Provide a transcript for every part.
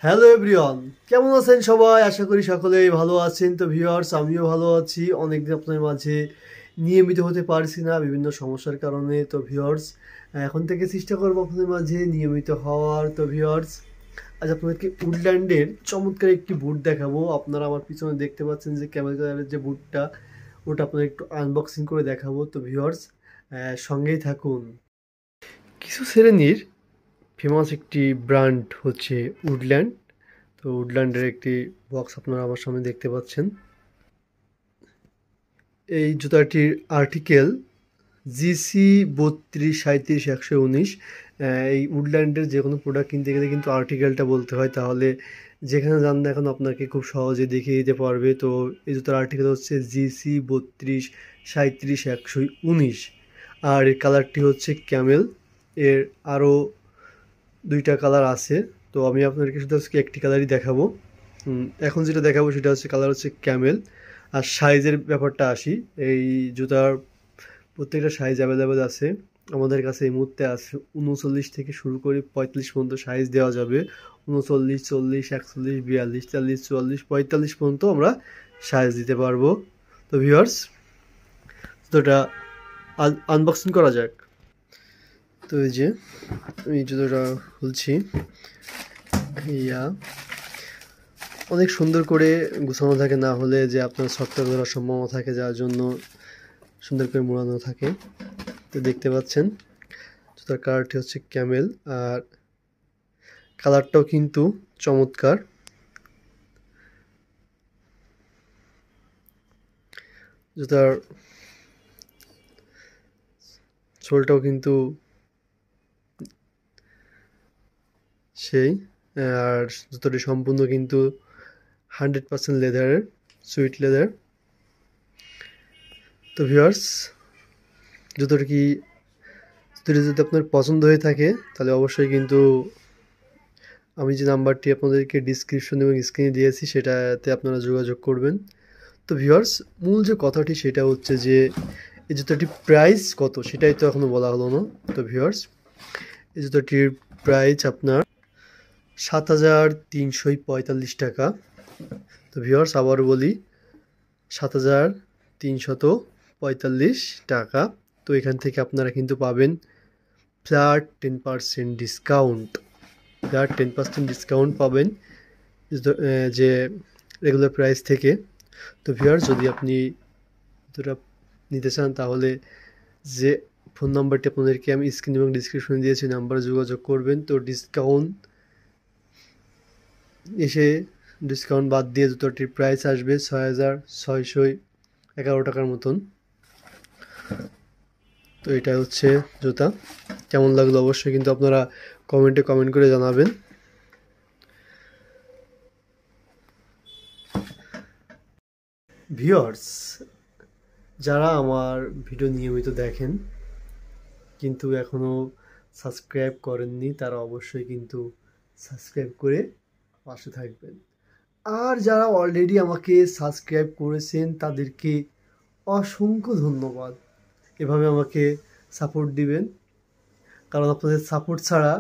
Hello everyone, কেমন আছেন সবাই? আশা করি সকলেই ভালো আছেন। তো ভিউয়ার্স, আমিও ভালো আছি। অনেকদিন আপনাদের মাঝে নিয়মিত হতে পারছি না বিভিন্ন সমস্যার কারণে। তো ভিউয়ার্স, এখন থেকে চেষ্টা করবো আপনাদের মাঝে নিয়মিত হওয়ার। তো ভিউয়ার্স, আজ আপনাদেরকে উডল্যান্ডের চমৎকার একটি বুট দেখাবো। আপনারা আমার পিছনে দেখতে পাচ্ছেন যে ক্যামেল কালারের যে বুটটা, ওটা আপনাদের একটু আনবক্সিং করে দেখাবো। তো ভিউয়ার্স, সঙ্গেই থাকুন। কিছু শ্রেণীর ফেমাস একটি ব্র্যান্ড হচ্ছে উডল্যান্ড। তো উডল্যান্ডের একটি বক্স আপনারা আমার সামনে দেখতে পাচ্ছেন। এই জুতাটির আর্টিকেল GC 32 37 119। এই উডল্যান্ডের যে কোনো প্রোডাক্ট কিনতে গেলে কিন্তু আর্টিকেলটা বলতে হয়, তাহলে যেখানে যান না এখন আপনাকে খুব সহজে দেখিয়ে দিতে পারবে। তো এই জুতার আর্টিকেল হচ্ছে GC 32 37 119, আর এর কালারটি হচ্ছে ক্যামেল। এর আরও দুইটা কালার আছে, তো আমি আপনাদেরকে শুধু আজকে একটি কালারই দেখাবো। এখন যেটা দেখাবো সেটা হচ্ছে কালার হচ্ছে ক্যামেল। আর সাইজের ব্যাপারটা আসি, এই জুতার প্রত্যেকটা সাইজ অ্যাভেলেবেল আছে আমাদের কাছে। এই মুহূর্তে আছে 39 থেকে শুরু করে 45 পর্যন্ত সাইজ দেওয়া যাবে। 39, 40, 41, 42, 43, 44, 45 পর্যন্ত আমরা সাইজ দিতে পারবো। তো ভিউয়ার্স, জুতোটা আনবক্সিং করা যাক। তো এই যে আমি জুতোটা খুলছি। ইয়া অনেক সুন্দর করে গুছানো থাকে, না হলে যে আপনার সফটওয়্যার ধরার সম্ভাবনা থাকে, যার জন্য সুন্দর করে মোড়ানো থাকে। তো দেখতে পাচ্ছেন জুতার কালারটি হচ্ছে ক্যামেল, আর কালারটাও কিন্তু চমৎকার। জুতার সোলটাও কিন্তু সেই, আর জুতোটি সম্পূর্ণ কিন্তু 100% লেদারের, সুইট লেদার। তো ভিউয়ার্স, জুতোটি যদি আপনার পছন্দ হয়ে থাকে তাহলে অবশ্যই কিন্তু আমি যে নাম্বারটি আপনাদেরকে ডিসক্রিপশন এবং স্ক্রিনে দিয়েছি সেটাতে আপনারা যোগাযোগ করবেন। তো ভিউয়ার্স, মূল যে কথাটি সেটা হচ্ছে যে এই জুতোটির প্রাইস কত সেটাই তো এখনও বলা হলো না। তো ভিউয়ার্স, এই জুতোটির প্রাইস আপনার 7345 টাকা। তো ভিউয়ার্স, আবার বলি 7345 টাকা। তো এখান থেকে আপনারা কিন্তু পাবেন ফ্ল্যাট 10% ডিসকাউন্ট। ফ্ল্যাট 10% ডিসকাউন্ট পাবেন যে রেগুলার প্রাইস থেকে। তো ভিউয়ার্স, যদি আপনি জুতোটা নিতে চান তাহলে যে ফোন নাম্বারটি আপনাদেরকে আমি স্ক্রিন এবং ডিসক্রিপশনে দিয়েছি নাম্বারে যোগাযোগ করবেন। তো ডিসকাউন্ট বাদ দিয়ে জুতোটির প্রাইস আসবে 6611 টাকার মতন। তো এটা হচ্ছে জুতা। কেমন লাগলো অবশ্যই কিন্তু আপনারা কমেন্ট করে জানাবেন। ভিউয়ার্স, যারা আমার ভিডিও নিয়মিত দেখেন কিন্তু এখনও সাবস্ক্রাইব করেননি, তারা অবশ্যই কিন্তু সাবস্ক্রাইব করে পাশে থাকবেন। আর যারা অলরেডি আমাকে সাবস্ক্রাইব করেছেন তাদেরকে অসংখ্য ধন্যবাদ। এভাবে আমাকে সাপোর্ট দিবেন, কারণ আপনাদের সাপোর্ট ছাড়া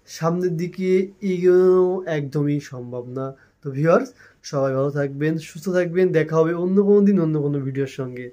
সামনের দিকে এগোনো একদমই সম্ভব না। তো ভিউয়ার্স, সবাই ভালো থাকবেন, সুস্থ থাকবেন। দেখা হবে অন্য কোনো দিন অন্য কোনো ভিডিওর সঙ্গে।